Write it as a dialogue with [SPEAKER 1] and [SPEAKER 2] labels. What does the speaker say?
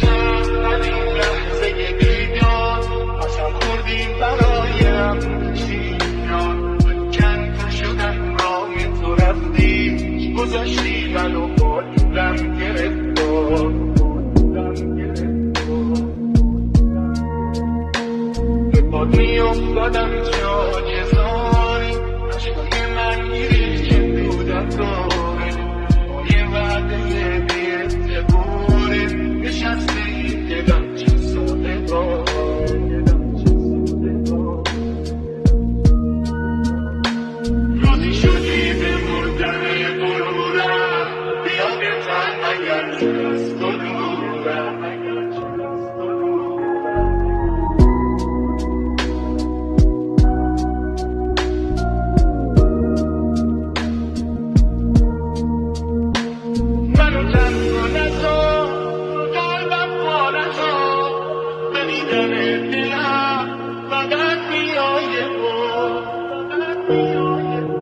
[SPEAKER 1] چند از این لحظه بیدار اصلا خوردیم برایم چی میاد کن تو شدن راه تو رفتی گذاشتی منو بادم گرفتار به پاد میافتادم جا جزاری عشقای من گیری که بودم داره با یه وعده بی اعتباره نشسته این دلم چه ساده روزی شدی به مردن غرورم بیادتن اگر از تو دورم منو تنها نذار قلبم پا نذار ببینم